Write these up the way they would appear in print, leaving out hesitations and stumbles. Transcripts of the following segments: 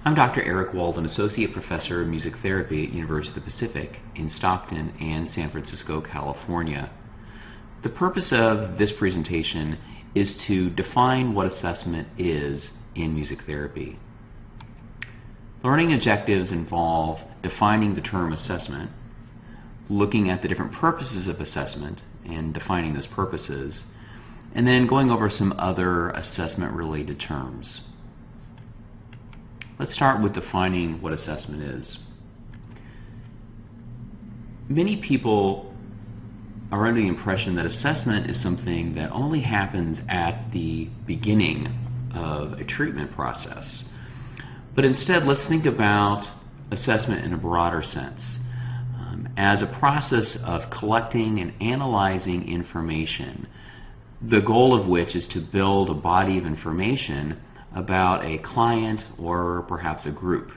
I'm Dr. Eric Waldon, Associate Professor of Music Therapy at University of the Pacific in Stockton and San Francisco, California. The purpose of this presentation is to define what assessment is in music therapy. Learning objectives involve defining the term assessment, looking at the different purposes of assessment and defining those purposes, and then going over some other assessment-related terms. Let's start with defining what assessment is. Many people are under the impression that assessment is something that only happens at the beginning of a treatment process. But instead, let's think about assessment in a broader sense, as a process of collecting and analyzing information, the goal of which is to build a body of information about a client or perhaps a group.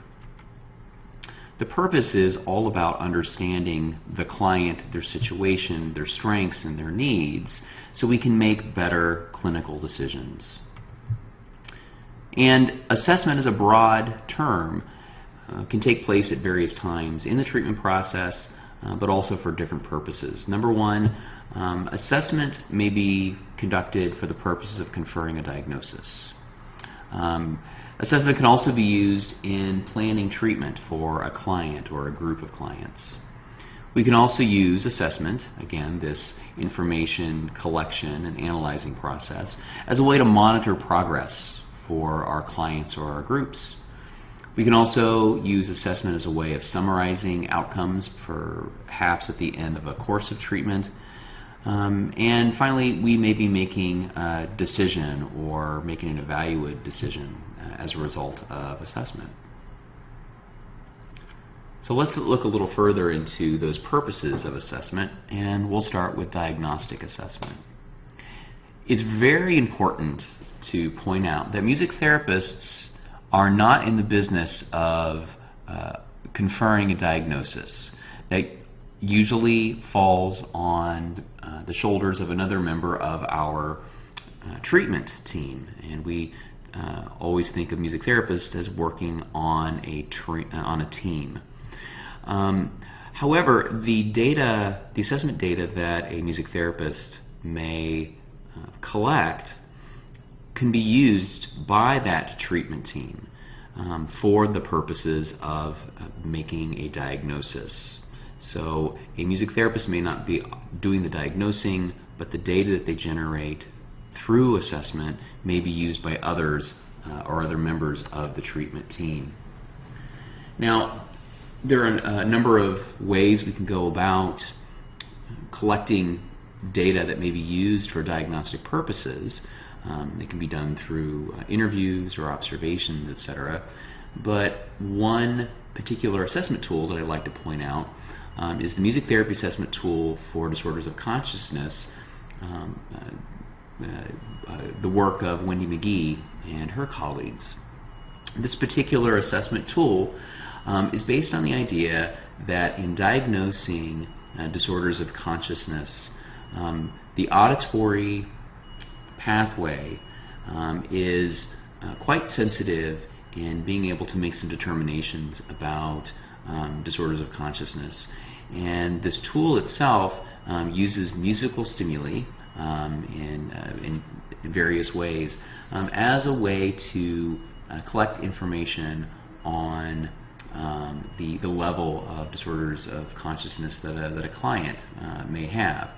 The purpose is all about understanding the client, their situation, their strengths, and their needs, so we can make better clinical decisions. And assessment is a broad term, can take place at various times in the treatment process, but also for different purposes. Number one, assessment may be conducted for the purposes of conferring a diagnosis. Assessment can also be used in planning treatment for a client or a group of clients. We can also use assessment, again, this information collection and analyzing process, as a way to monitor progress for our clients or our groups. We can also use assessment as a way of summarizing outcomes, perhaps at the end of a course of treatment. And finally, we may be making a decision or making an evaluative decision as a result of assessment. So let's look a little further into those purposes of assessment, and we'll start with diagnostic assessment. It's very important to point out that music therapists are not in the business of conferring a diagnosis. That usually falls on the shoulders of another member of our treatment team, and we always think of music therapists as working on a team. However, the assessment data that a music therapist may collect can be used by that treatment team for the purposes of making a diagnosis. So a music therapist may not be doing the diagnosing, but the data that they generate through assessment may be used by others or other members of the treatment team. Now, there are a number of ways we can go about collecting data that may be used for diagnostic purposes. It can be done through interviews or observations, etc. But one particular assessment tool that I'd like to point out is the music therapy assessment tool for disorders of consciousness, the work of Wendy McGee and her colleagues. This particular assessment tool is based on the idea that in diagnosing disorders of consciousness, the auditory pathway is quite sensitive in being able to make some determinations about disorders of consciousness. And this tool itself uses musical stimuli in various ways as a way to collect information on the level of disorders of consciousness that a client may have.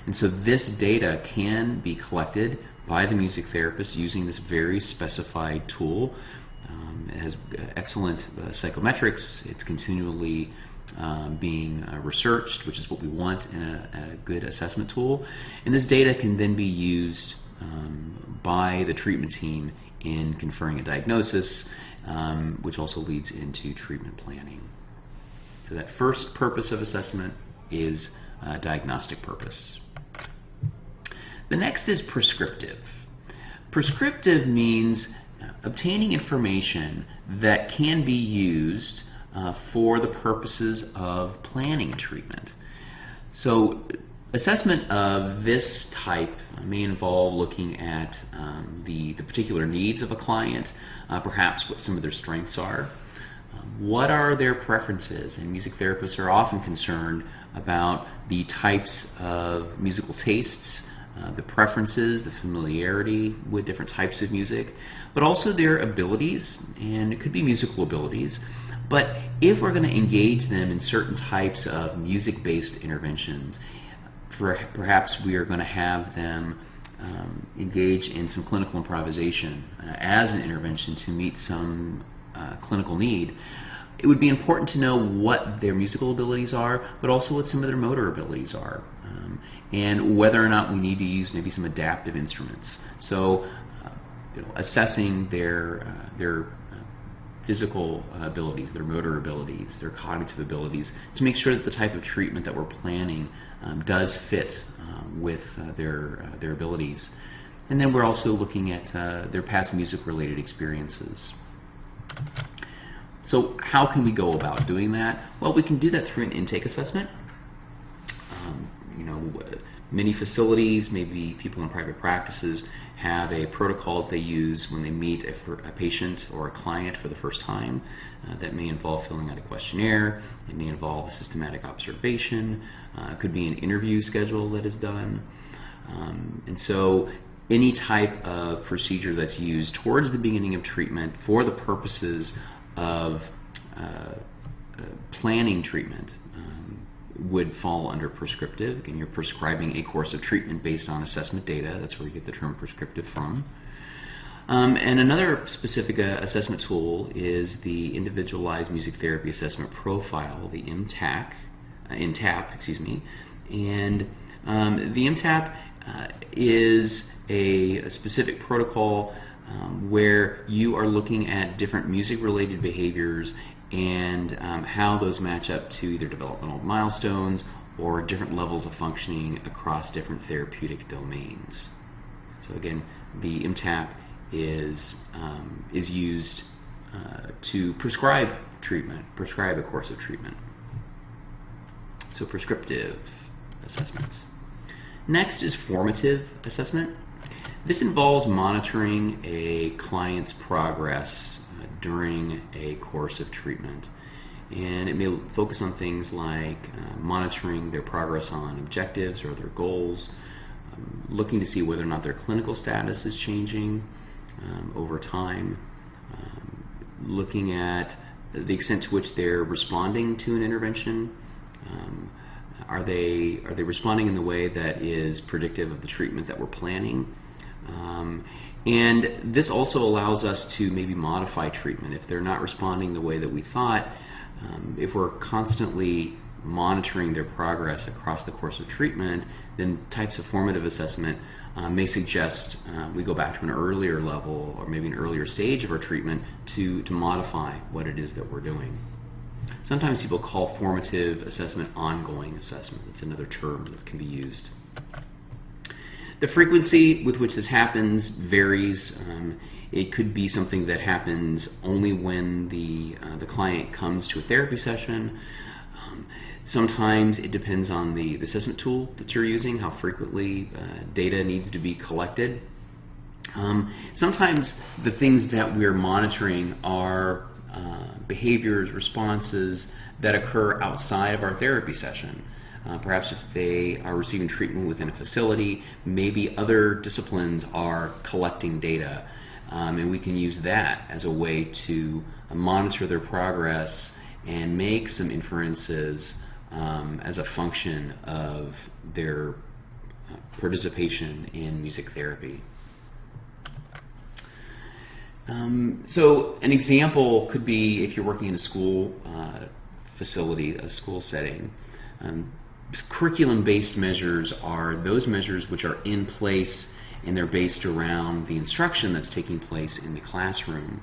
And so this data can be collected by the music therapist using this very specified tool. It has excellent psychometrics. It's continually being researched, which is what we want in a good assessment tool. And this data can then be used by the treatment team in conferring a diagnosis, which also leads into treatment planning. So that first purpose of assessment is diagnostic purpose. The next is prescriptive. Prescriptive means obtaining information that can be used for the purposes of planning treatment. So Assessment of this type may involve looking at the particular needs of a client, perhaps what some of their strengths are. What are their preferences? And music therapists are often concerned about the types of musical tastes, the preferences, the familiarity with different types of music, but also their abilities, and it could be musical abilities. But if we're going to engage them in certain types of music-based interventions, perhaps we are going to have them engage in some clinical improvisation as an intervention to meet some clinical need. It would be important to know what their musical abilities are, but also what some of their motor abilities are, and whether or not we need to use maybe some adaptive instruments. So, assessing their physical abilities, their motor abilities, their cognitive abilities, to make sure that the type of treatment that we're planning does fit with their abilities. And then we're also looking at their past music-related experiences. So how can we go about doing that? Well, we can do that through an intake assessment. Many facilities, maybe people in private practices, have a protocol that they use when they meet a patient or a client for the first time. That may involve filling out a questionnaire. It may involve a systematic observation. It could be an interview schedule that is done. And so any type of procedure that's used towards the beginning of treatment for the purposes of planning treatment would fall under prescriptive. Again, you're prescribing a course of treatment based on assessment data. That's where you get the term prescriptive from. And another specific assessment tool is the Individualized Music Therapy Assessment Profile, the IMTAP, And the IMTAP is a specific protocol where you are looking at different music-related behaviors and how those match up to either developmental milestones or different levels of functioning across different therapeutic domains. So again, the IMTAP is used to prescribe a course of treatment. So prescriptive assessments. Next is formative assessment. This involves monitoring a client's progress during a course of treatment. And it may focus on things like monitoring their progress on objectives or their goals, looking to see whether or not their clinical status is changing over time, looking at the extent to which they're responding to an intervention. Are they responding in the way that is predictive of the treatment that we're planning? And this also allows us to maybe modify treatment if they're not responding the way that we thought. If we're constantly monitoring their progress across the course of treatment, then types of formative assessment may suggest we go back to an earlier level or maybe an earlier stage of our treatment to modify what it is that we're doing. Sometimes people call formative assessment ongoing assessment. It's another term that can be used. The frequency with which this happens varies. It could be something that happens only when the client comes to a therapy session. Sometimes it depends on the assessment tool that you're using, how frequently data needs to be collected. Sometimes the things that we're monitoring are behaviors, responses that occur outside of our therapy session. Perhaps if they are receiving treatment within a facility, maybe other disciplines are collecting data, and we can use that as a way to monitor their progress and make some inferences as a function of their participation in music therapy. So an example could be if you're working in a school facility, a school setting. Curriculum-based measures are those measures which are in place and they're based around the instruction that's taking place in the classroom.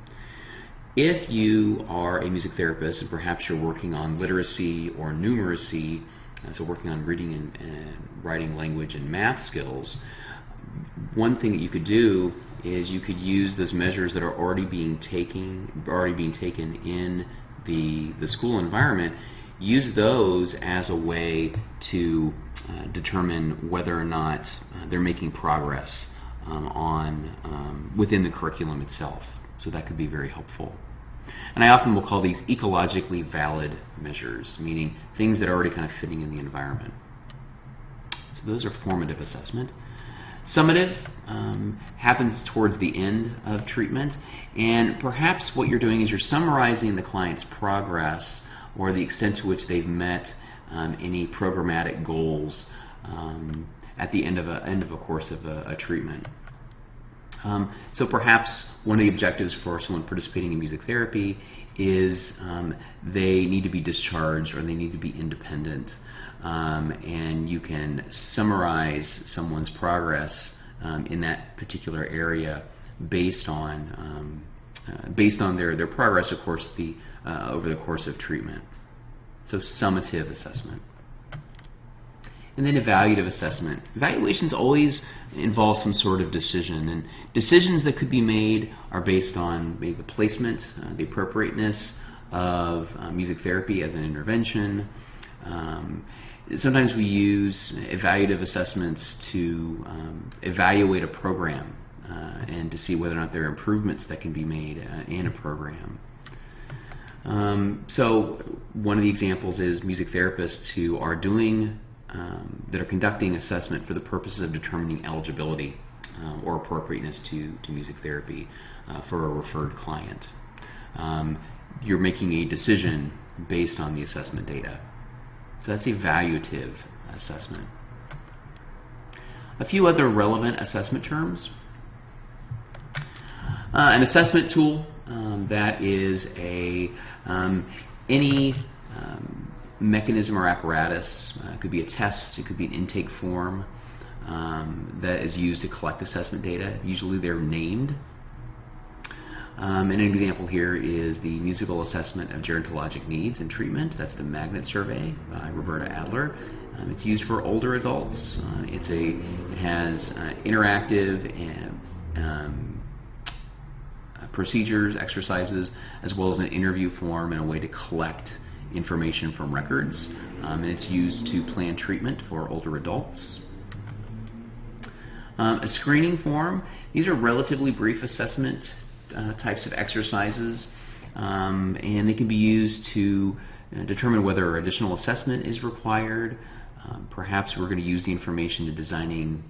If you are a music therapist and perhaps you're working on literacy or numeracy, so working on reading and writing language and math skills, one thing that you could do is you could use those measures that are already being taken in the school environment use those as a way to determine whether or not they're making progress within the curriculum itself. So that could be very helpful. And I often will call these ecologically valid measures, meaning things that are already kind of fitting in the environment. So those are formative assessment. Summative happens towards the end of treatment, and perhaps what you're doing is you're summarizing the client's progress or the extent to which they've met any programmatic goals at the end of a course of a treatment. So perhaps one of the objectives for someone participating in music therapy is they need to be discharged or they need to be independent, and you can summarize someone's progress in that particular area based on their progress, of course, over the course of treatment. So summative assessment. And then evaluative assessment. Evaluations always involve some sort of decision, and decisions that could be made are based on maybe the placement, the appropriateness of music therapy as an intervention. Sometimes we use evaluative assessments to evaluate a program and to see whether or not there are improvements that can be made in a program. So one of the examples is music therapists who are that are conducting assessment for the purposes of determining eligibility or appropriateness to music therapy for a referred client. You're making a decision based on the assessment data. So that's evaluative assessment. A few other relevant assessment terms. An assessment tool that is any mechanism or apparatus. It could be a test, it could be an intake form that is used to collect assessment data. Usually they're named. And an example here is the musical assessment of gerontologic needs and treatment. That's the Magnet Survey by Roberta Adler. It's used for older adults. It has interactive procedures, exercises, as well as an interview form and a way to collect information from records, and it's used to plan treatment for older adults. A screening form. These are relatively brief assessment types of exercises, and they can be used to determine whether additional assessment is required. Perhaps we're going to use the information to designing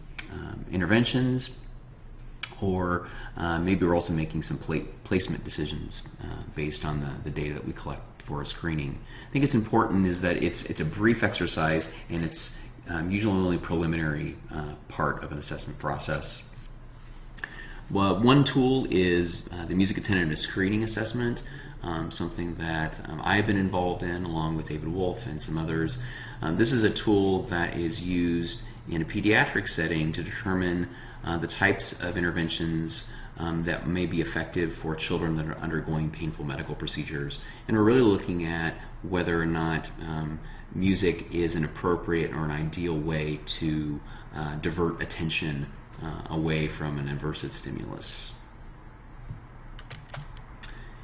interventions, or maybe we're also making some placement decisions based on the data that we collect for screening. I think it's important is that it's a brief exercise, and it's usually only a preliminary part of an assessment process. Well, one tool is the music attentiveness screening assessment, something that I've been involved in along with David Wolf and some others. This is a tool that is used in a pediatric setting to determine the types of interventions that may be effective for children that are undergoing painful medical procedures. And we're really looking at whether or not music is an appropriate or an ideal way to divert attention away from an aversive stimulus.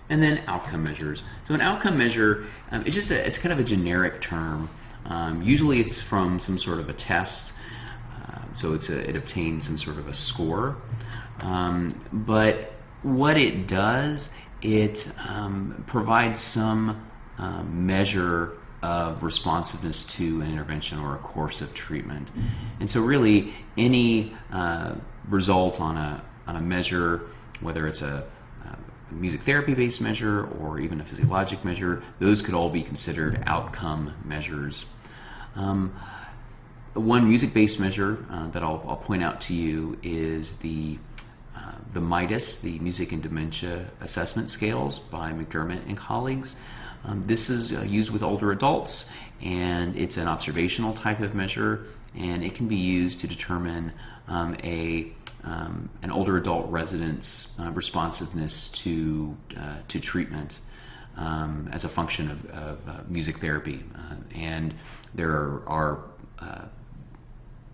And then outcome measures. So an outcome measure, it's kind of a generic term. Usually it's from some sort of a test, so it obtains some sort of a score. But what it does, it provides some measure of responsiveness to an intervention or a course of treatment. And so really any result on a measure, whether it's a music therapy based measure or even a physiologic measure, those could all be considered outcome measures. One music-based measure that I'll point out to you is the MIDAS, the Music and Dementia Assessment Scales by McDermott and colleagues. This is used with older adults, and it's an observational type of measure, and it can be used to determine an older adult resident's responsiveness to treatment as a function of music therapy. And there are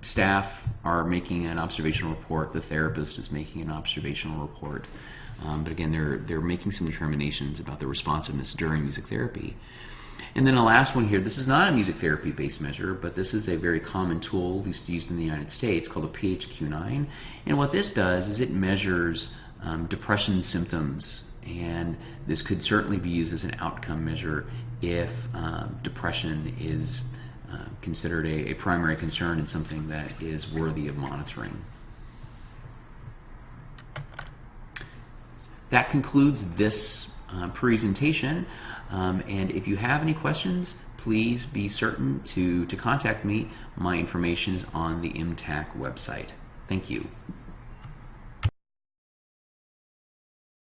staff are making an observational report, the therapist is making an observational report, but again they're making some determinations about the responsiveness during music therapy. And then the last one here, this is not a music therapy based measure, but this is a very common tool, at least used in the United States, called a PHQ-9. And what this does is it measures depression symptoms, and this could certainly be used as an outcome measure if depression is considered a primary concern and something that is worthy of monitoring. That concludes this presentation, and if you have any questions, please be certain to contact me. My information is on the MTAC website. Thank you.